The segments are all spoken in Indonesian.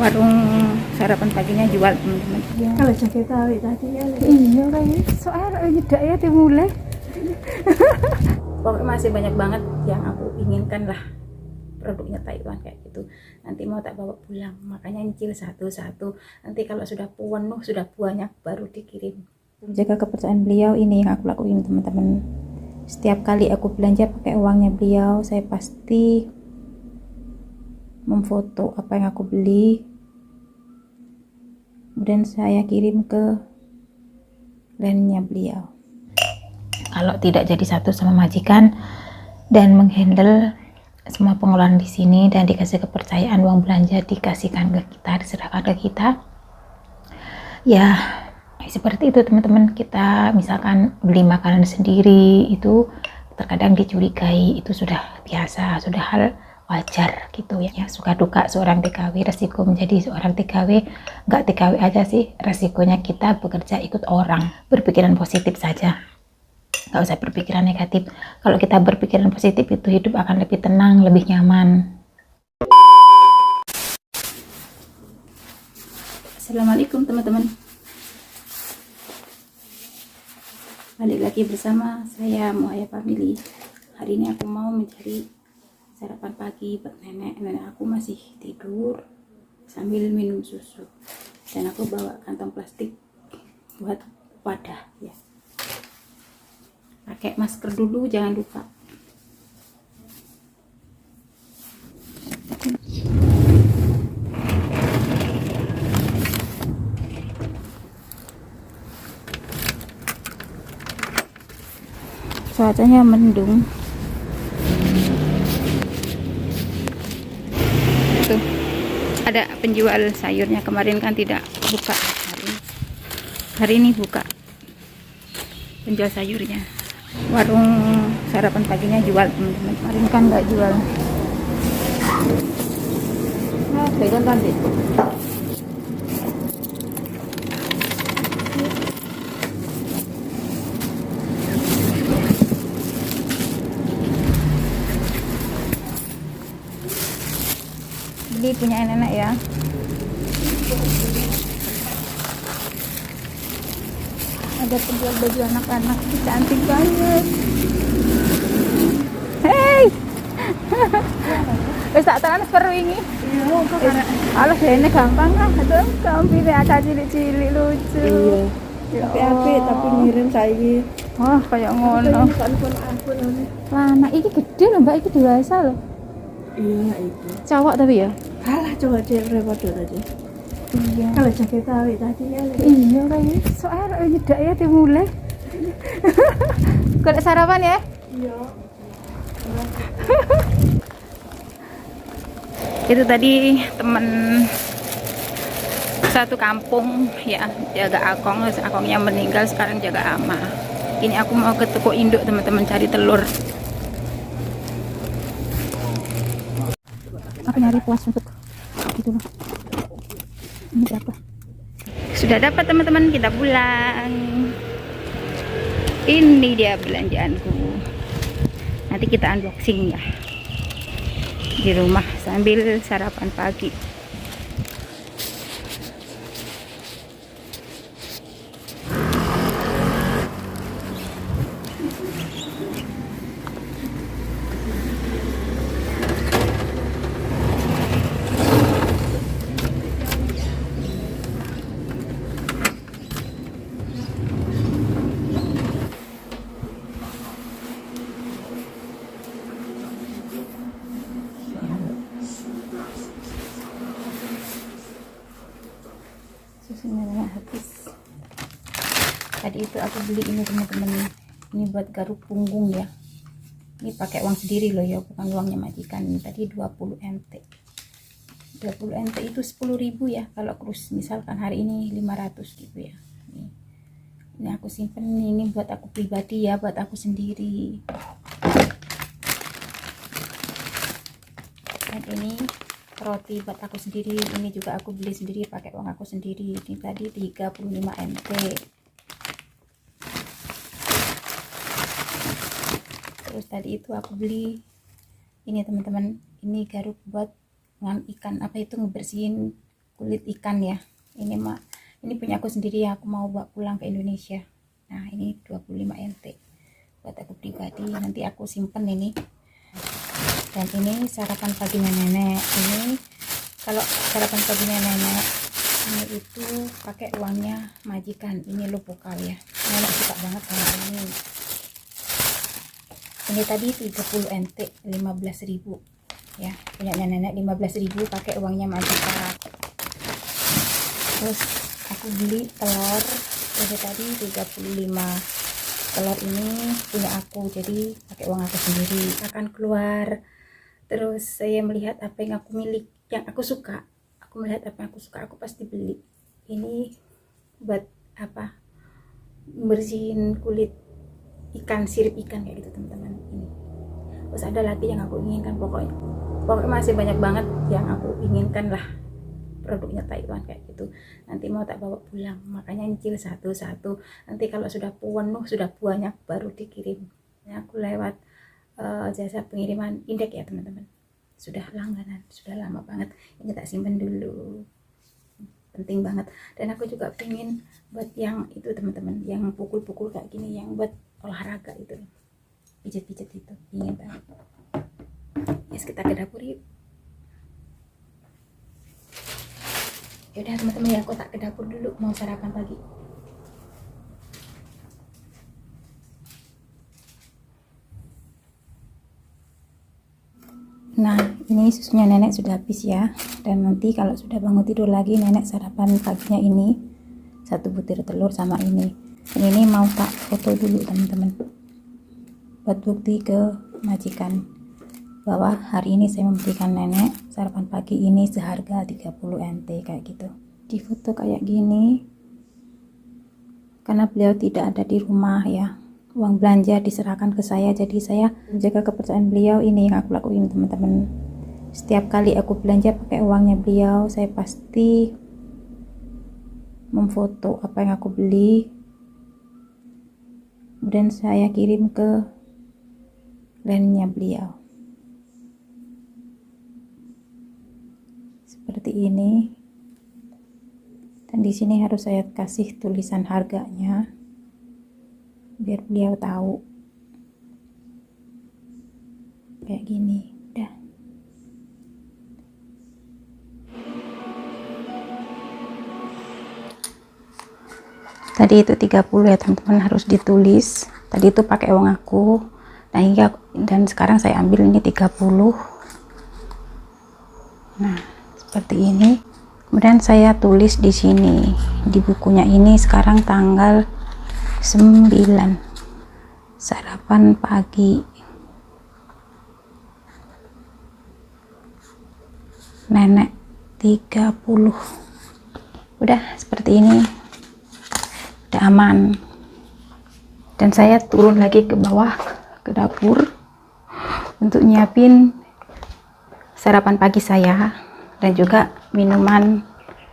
warung sarapan paginya jual teman-teman ya. Kalau jaket tahu tadi ya. Iya kayaknya soalnya nyedak ya dimulai. Pokoknya masih banyak banget yang aku inginkan lah, produknya Taiwan kayak gitu. Nanti mau tak bawa pulang, makanya nyicil satu-satu. Nanti kalau sudah penuh, sudah banyak baru dikirim. Jaga kepercayaan beliau, ini yang aku lakuin teman-teman. Setiap kali aku belanja pakai uangnya beliau, saya pasti memfoto apa yang aku beli, kemudian saya kirim ke landnya beliau. Kalau tidak jadi satu sama majikan dan menghandle semua pengeluaran di sini dan dikasih kepercayaan uang belanja dikasihkan ke kita, diserahkan ke kita, ya seperti itu teman-teman. Kita misalkan beli makanan sendiri itu terkadang dicurigai, itu sudah biasa, sudah hal wajar gitu ya. Suka duka seorang TKW, resiko menjadi seorang TKW, nggak TKW aja sih, resikonya kita bekerja ikut orang. Berpikiran positif saja, nggak usah berpikiran negatif. Kalau kita berpikiran positif itu hidup akan lebih tenang, lebih nyaman. Assalamualaikum teman-teman, balik lagi bersama saya Muaya Family. Hari ini aku mau mencari sarapan pagi buat nenek aku masih tidur sambil minum susu, dan aku bawa kantong plastik buat wadah ya. Pakai masker dulu, jangan lupa. Cuacanya mendung. Tuh, ada penjual sayurnya, kemarin kan tidak buka, hari ini buka penjual sayurnya. Warung sarapan paginya jual teman-teman, kemarin kan nggak jual. Nah, pegang kan deh. Beli punya nenek ya. Ada penjual baju anak-anak, cantik banget. Hei, wis tak transfer wingi. Iya, kok karena Halo, ini gampang kan? Aduh, kamu pilih ada cilik-cilik lucu. iya. Tapi tapi ngirim saiki. Wah, kayak ngono. Ampun. Lanang iki gede loh, Mbak, iki dewasa loh. Iya, itu. Cowok tapi ya. Kalah coba cek repot tadi. Iya. Kalau jaket tahu tadi ya. Iya kayaknya soalnya nyedak ya dimulai. Golek sarapan ya? Iya. Itu tadi temen satu kampung ya, jaga akongnya meninggal, sekarang jaga ama. Ini aku mau ke toko induk teman-teman cari telur. Aku nyari puas untuk gitu loh. Ini berapa? Sudah dapat teman-teman, kita pulang. Ini dia belanjaanku. Nanti kita unboxing ya di rumah sambil sarapan pagi. Susunya habis. Tadi itu aku beli ini teman-teman, ini buat garuk punggung ya. Ini pakai uang sendiri loh ya, bukan uangnya majikan. Tadi 20 NT. 20 NT itu 10.000 ya. Kalau krus misalkan hari ini 500 gitu ya. Ini aku simpen, ini buat aku pribadi ya, buat aku sendiri. Dan ini roti buat aku sendiri, ini juga aku beli sendiri pakai uang aku sendiri. Ini tadi 35 NT. Terus tadi itu aku beli ini teman-teman, ini garuk buat ikan apa itu, ngebersihin kulit ikan ya. Ini punya aku sendiri ya, aku mau bawa pulang ke Indonesia. Nah ini 25 NT buat aku pribadi, nanti aku simpen ini. Dan ini sarapan paginya nenek. Ini kalau sarapan paginya nenek ini itu pakai uangnya majikan. Ini lo pokal ya, nenek suka banget sama ini. Ini tadi 30 NT 15.000 ya, punya nenek 15.000 pakai uangnya majikan. Terus aku beli telur ini tadi 35. Telur ini punya aku, jadi pakai uang aku sendiri. Akan keluar, terus saya melihat apa yang aku milik, yang aku suka. Aku melihat apa yang aku suka, aku pasti beli. Ini buat apa, bersihin kulit ikan, sirip ikan kayak gitu teman-teman. Ini terus ada lagi yang aku inginkan, pokoknya masih banyak banget yang aku inginkan lah, produknya Taiwan kayak gitu. Nanti mau tak bawa pulang, makanya nyicil satu-satu. Nanti kalau sudah penuh, sudah banyak, baru dikirim. Nah, aku lewat jasa pengiriman Indek ya teman-teman. Sudah langganan, sudah lama banget. Ini tak simpen dulu, penting banget. Dan aku juga pengen buat yang itu teman-teman, yang pukul-pukul kayak gini, yang buat olahraga itu, pijat-pijat itu, ingin banget. Yes, kita ke dapur yuk. Yaudah teman-teman ya, aku tak ke dapur dulu, mau sarapan pagi. Nah ini susunya nenek sudah habis ya, dan nanti kalau sudah bangun tidur lagi nenek sarapan paginya ini 1 butir telur sama ini. Dan ini mau tak foto dulu teman-teman, buat bukti ke majikan bahwa hari ini saya memberikan nenek sarapan pagi ini seharga 30 NT kayak gitu. Di foto kayak gini karena beliau tidak ada di rumah ya, uang belanja diserahkan ke saya, jadi saya menjaga kepercayaan beliau. Ini yang aku lakuin teman-teman. Setiap kali aku belanja pakai uangnya beliau, saya pasti memfoto apa yang aku beli, kemudian saya kirim ke lainnya beliau seperti ini. Dan di sini harus saya kasih tulisan harganya biar beliau tahu kayak gini. Udah. Tadi itu 30 ya teman-teman, harus ditulis. Tadi itu pakai uang aku. Nah, hingga dan sekarang saya ambil ini 30. Nah, seperti ini. Kemudian saya tulis di sini di bukunya ini sekarang tanggal 9 sarapan pagi nenek 30. Udah seperti ini, udah aman. Dan saya turun lagi ke bawah ke dapur untuk nyiapin sarapan pagi saya dan juga minuman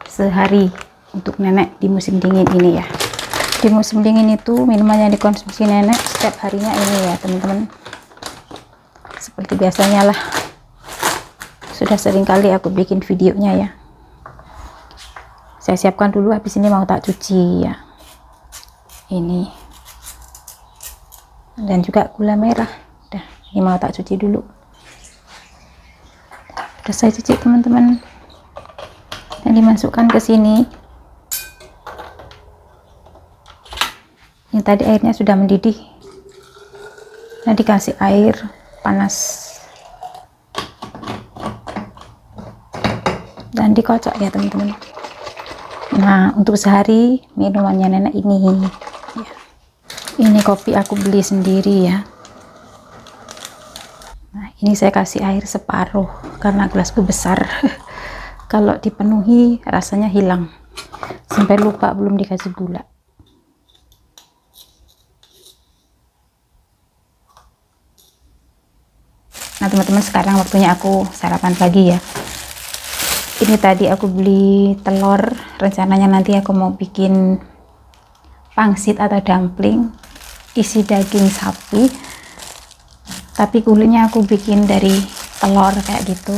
sehari untuk nenek di musim dingin ini ya. Di musim dingin itu minuman yang dikonsumsi nenek setiap harinya ini ya teman-teman, seperti biasanya lah. Sudah sering kali aku bikin videonya ya. Saya siapkan dulu, habis ini mau tak cuci ya ini, dan juga gula merah. Udah, ini mau tak cuci dulu. Udah saya cuci teman-teman, dan dimasukkan ke sini. Ini tadi airnya sudah mendidih, nah dikasih air panas dan dikocok ya teman-teman. Nah, untuk sehari minumannya nenek ini ya. Ini kopi aku beli sendiri ya. Nah, ini saya kasih air separuh karena gelasku besar. Kalau dipenuhi rasanya hilang, sampai lupa belum dikasih gula. Nah teman-teman, sekarang waktunya aku sarapan pagi ya. Ini tadi aku beli telur, rencananya nanti aku mau bikin pangsit atau dumpling isi daging sapi, tapi kulitnya aku bikin dari telur kayak gitu.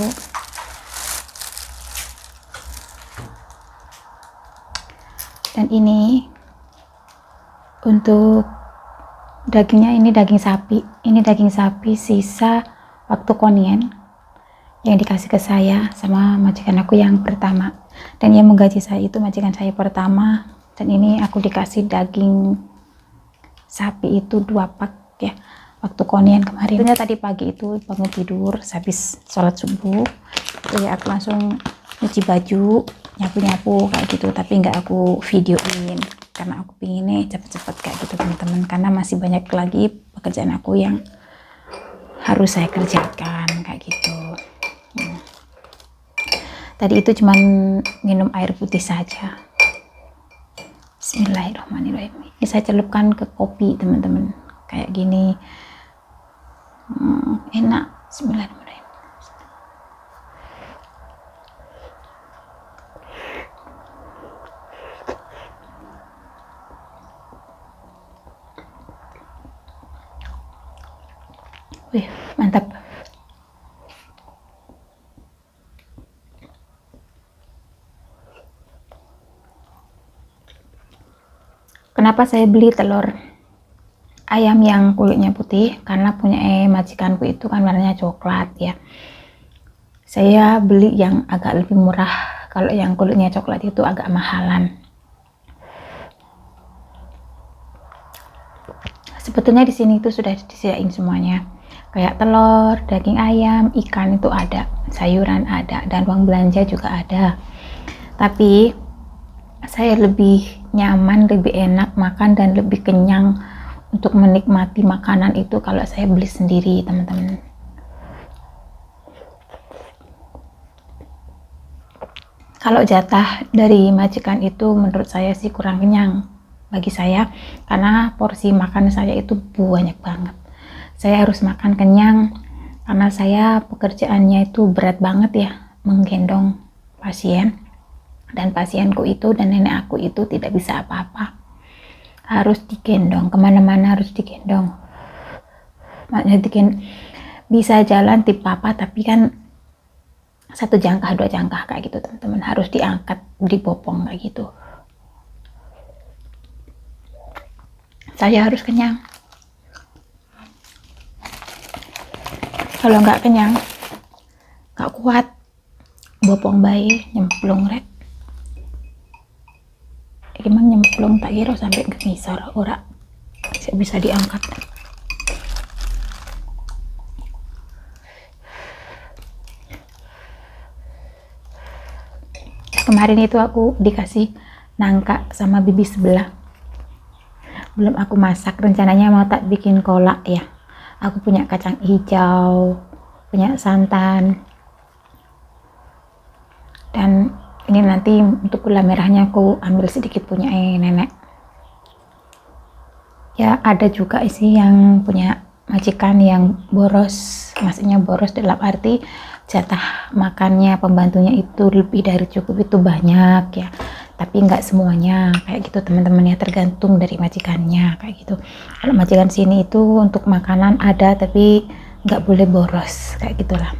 Dan ini untuk dagingnya, ini daging sapi. Ini daging sapi sisa waktu konien yang dikasih ke saya sama majikan aku yang pertama. Dan yang menggaji saya itu majikan saya pertama. Dan ini aku dikasih daging sapi itu 2 pak ya, waktu konien kemarin. Tentunya tadi pagi itu bangun tidur habis sholat subuh itu ya, aku langsung nyuci baju, nyapu-nyapu kayak gitu, tapi nggak aku videoin karena aku pinginnya cepet-cepet kayak gitu teman-teman, karena masih banyak lagi pekerjaan aku yang harus saya kerjakan kayak gitu. Tadi itu cuman minum air putih saja. Bismillahirrahmanirrahim. Ini saya celupkan ke kopi teman-teman kayak gini. Enak. Bismillahirrahmanirrahim. Wih, mantap. Kenapa saya beli telur ayam yang kulitnya putih? Karena punya majikanku itu kan warnanya coklat ya. Saya beli yang agak lebih murah. Kalau yang kulitnya coklat itu agak mahalan. Sebetulnya di sini itu sudah disediain semuanya. Kayak telur, daging ayam, ikan itu ada, sayuran ada, dan uang belanja juga ada. Tapi saya lebih nyaman, lebih enak makan dan lebih kenyang untuk menikmati makanan itu kalau saya beli sendiri teman-teman. Kalau jatah dari majikan itu menurut saya sih kurang kenyang bagi saya, karena porsi makan saya itu banyak banget. Saya harus makan kenyang karena saya pekerjaannya itu berat banget ya, menggendong pasien. Dan pasienku itu dan nenek aku itu tidak bisa apa-apa, harus digendong kemana-mana, harus digendong. Makanya bisa jalan tip papa tapi kan 1 jangkah 2 jangkah kayak gitu teman-teman, harus diangkat, dibopong kayak gitu. Saya harus kenyang. Kalau nggak kenyang, nggak kuat, bopong bayi nyemplung rek. Emang nyemplung tak kira sampai ke ngisor ora saya bisa diangkat. Kemarin itu aku dikasih nangka sama bibi sebelah, belum aku masak, rencananya mau tak bikin kolak ya. Aku punya kacang hijau, punya santan, dan ini nanti untuk gula merahnya aku ambil sedikit punya nenek ya. Ada juga isi yang punya majikan yang boros, maksudnya boros dalam arti jatah makannya pembantunya itu lebih dari cukup, itu banyak ya, tapi nggak semuanya kayak gitu teman-teman ya, tergantung dari majikannya kayak gitu. Kalau majikan sini itu untuk makanan ada tapi nggak boleh boros kayak gitulah,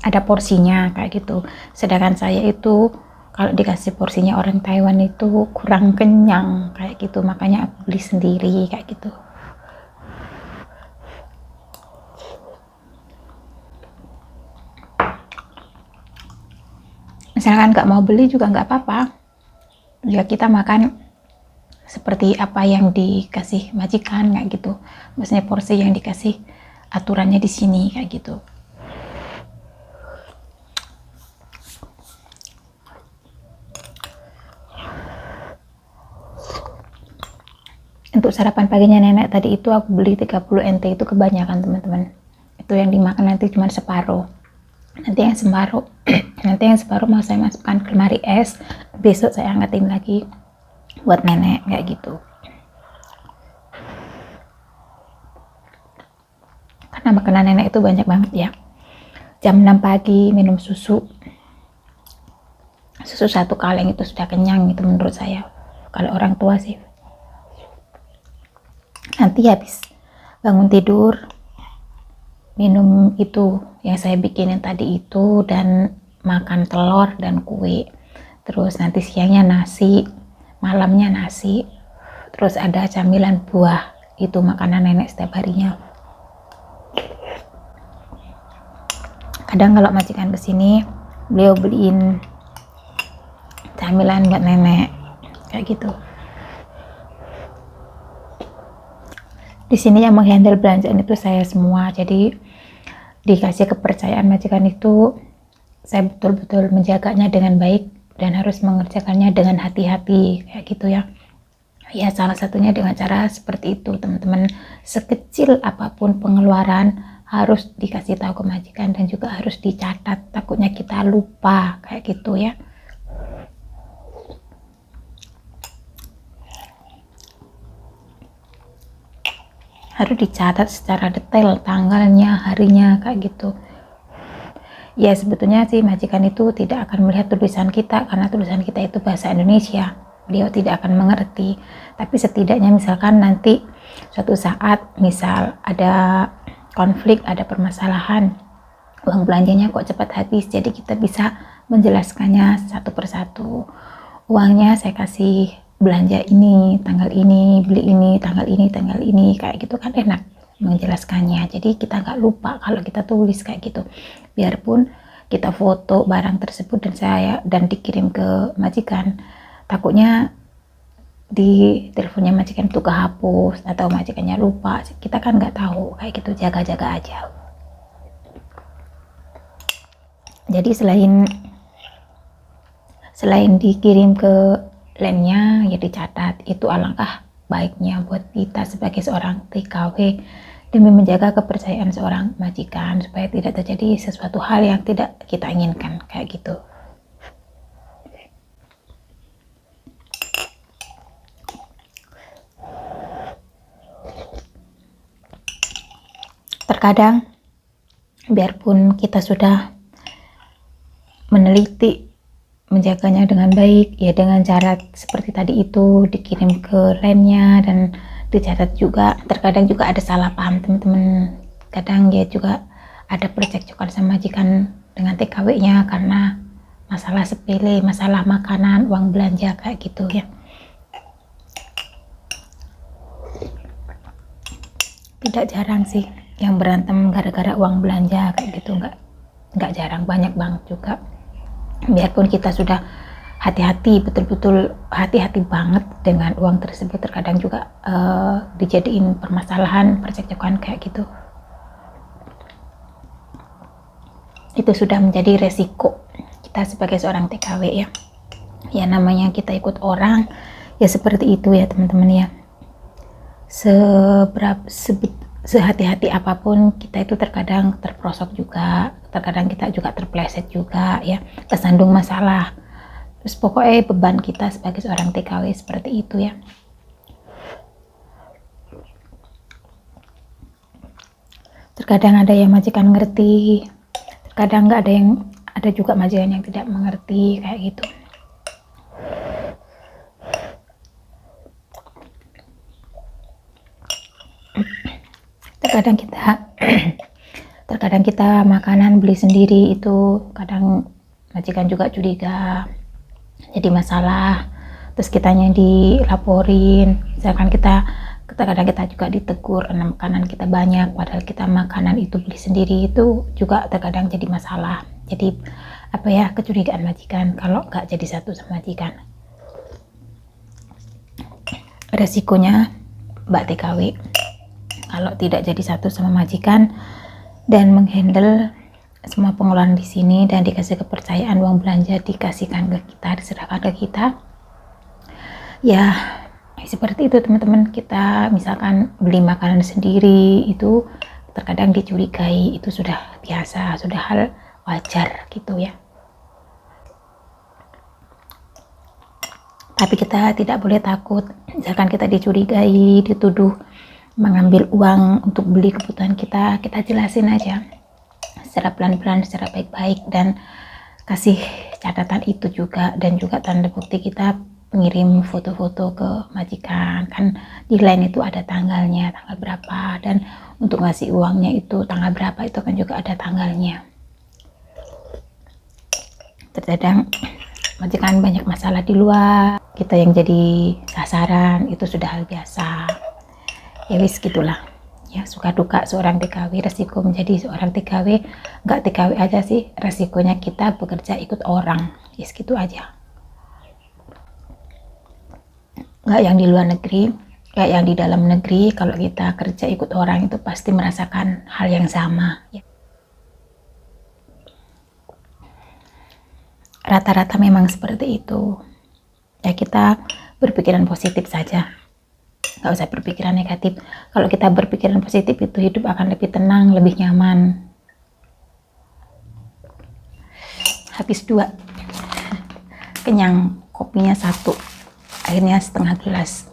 ada porsinya kayak gitu. Sedangkan saya itu kalau dikasih porsinya orang Taiwan itu kurang kenyang kayak gitu, makanya aku beli sendiri kayak gitu. Misalkan nggak mau beli juga nggak apa-apa ya, kita makan seperti apa yang dikasih majikan kayak gitu, maksudnya porsi yang dikasih aturannya di sini kayak gitu. Untuk sarapan paginya nenek tadi itu aku beli 30 NT, itu kebanyakan teman-teman. Itu yang dimakan nanti cuma separuh. Nanti yang separuh mau saya masukkan ke lemari es, besok saya angkatin lagi buat nenek kayak gitu. Karena makanan nenek itu banyak banget ya. Jam 6 pagi minum susu 1 kaleng itu sudah kenyang itu menurut saya, kalau orang tua sih. Nanti habis bangun tidur minum itu yang saya bikinin tadi itu, dan makan telur dan kue. Terus nanti siangnya nasi, malamnya nasi, terus ada camilan buah, itu makanan nenek setiap harinya. Kadang kalau majikan kesini, beliau beliin camilan buat nenek kayak gitu. Di sini yang menghandle belanjaan itu saya semua, jadi dikasih kepercayaan majikan itu saya betul-betul menjaganya dengan baik dan harus mengerjakannya dengan hati-hati kayak gitu ya. Ya salah satunya dengan cara seperti itu teman-teman. Sekecil apapun pengeluaran harus dikasih tahu ke majikan dan juga harus dicatat, takutnya kita lupa kayak gitu ya. Harus dicatat secara detail tanggalnya, harinya kayak gitu. Ya sebetulnya sih majikan itu tidak akan melihat tulisan kita karena tulisan kita itu bahasa Indonesia, beliau tidak akan mengerti. Tapi setidaknya misalkan nanti suatu saat misal ada konflik, ada permasalahan, uang belanjanya kok cepat habis, jadi kita bisa menjelaskannya satu persatu. Uangnya saya kasih belanja ini, tanggal ini, beli ini, tanggal ini, kayak gitu kan enak menjelaskannya. Jadi kita nggak lupa kalau kita tulis kayak gitu. Biarpun kita foto barang tersebut dan dikirim ke majikan, takutnya di teleponnya majikan itu kehapus atau majikannya lupa, kita kan nggak tahu kayak gitu. Jaga-jaga aja. Jadi selain dikirim ke lainnya ya dicatat. Itu alangkah baiknya buat kita sebagai seorang TKW demi menjaga kepercayaan seorang majikan supaya tidak terjadi sesuatu hal yang tidak kita inginkan kayak gitu. Terkadang biarpun kita sudah meneliti menjaganya dengan baik ya, dengan cara seperti tadi itu dikirim ke lainnya dan dicatat juga, terkadang juga ada salah paham teman-teman. Kadang ya juga ada percekcokan sama majikan dengan TKW-nya karena masalah sepele, masalah makanan, uang belanja kayak gitu ya. Tidak jarang sih yang berantem gara-gara uang belanja kayak gitu, nggak jarang, banyak banget juga. Biarpun kita sudah hati-hati, betul-betul hati-hati banget dengan uang tersebut, terkadang juga dijadiin permasalahan, percekcokan kayak gitu. Itu sudah menjadi resiko kita sebagai seorang TKW ya. Ya namanya kita ikut orang ya seperti itu ya teman-teman ya. Sehati-hati apapun kita itu terkadang terprosok juga, terkadang kita juga terpleset juga ya, kesandung masalah. Terus pokoknya beban kita sebagai seorang TKW seperti itu ya. Terkadang ada yang majikan ngerti, terkadang nggak, ada juga majikan yang tidak mengerti kayak gitu. Terkadang kita makanan beli sendiri itu kadang majikan juga curiga, jadi masalah, terus kitanya dilaporin. Misalkan kadang kita juga ditegur karena makanan kita banyak, padahal kita makanan itu beli sendiri, itu juga terkadang jadi masalah. Jadi apa ya, kecurigaan majikan kalau nggak jadi satu sama majikan. Resikonya Mbak TKW kalau tidak jadi satu sama majikan dan menghandle semua pengeluaran di sini dan dikasih kepercayaan uang belanja dikasihkan ke kita, diserahkan ke kita. Ya seperti itu teman-teman. Kita misalkan beli makanan sendiri itu terkadang dicurigai, itu sudah biasa, sudah hal wajar gitu ya. Tapi kita tidak boleh takut, misalkan kita dicurigai, dituduh mengambil uang untuk beli kebutuhan kita jelasin aja secara pelan-pelan, secara baik-baik, dan kasih catatan itu juga, dan juga tanda bukti kita mengirim foto-foto ke majikan. Kan di line itu ada tanggalnya, tanggal berapa, dan untuk ngasih uangnya itu tanggal berapa, itu kan juga ada tanggalnya. Terkadang majikan banyak masalah di luar, kita yang jadi sasaran, itu sudah hal biasa. Ya wis gitulah. Ya suka duka seorang TKW, resiko menjadi seorang TKW, nggak TKW aja sih, resikonya kita bekerja ikut orang. Ya segitu aja. Nggak yang di luar negeri, kayak yang di dalam negeri, kalau kita kerja ikut orang itu pasti merasakan hal yang sama. Rata-rata memang seperti itu. Ya kita berpikiran positif saja, nggak usah berpikiran negatif. Kalau kita berpikiran positif itu hidup akan lebih tenang, lebih nyaman. Habis 2, kenyang, kopinya 1, akhirnya setengah gelas.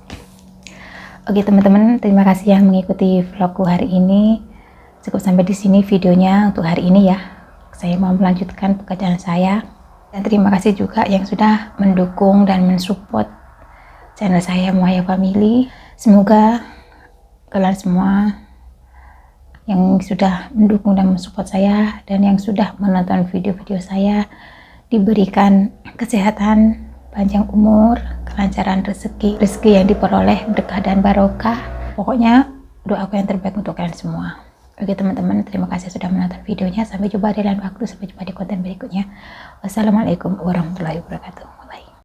Oke teman-teman, terima kasih yang mengikuti vlogku hari ini. Cukup sampai di sini videonya untuk hari ini ya. Saya mau melanjutkan pekerjaan saya. Dan terima kasih juga yang sudah mendukung dan mensupport channel saya Muaya Family. Semoga kalian semua yang sudah mendukung dan mensupport saya dan yang sudah menonton video-video saya diberikan kesehatan, panjang umur, kelancaran rezeki yang diperoleh berkah dan barokah. Pokoknya doaku yang terbaik untuk kalian semua. Oke teman-teman, terima kasih sudah menonton videonya. Sampai jumpa di lain waktu, sampai jumpa di konten berikutnya. Wassalamualaikum warahmatullahi wabarakatuh.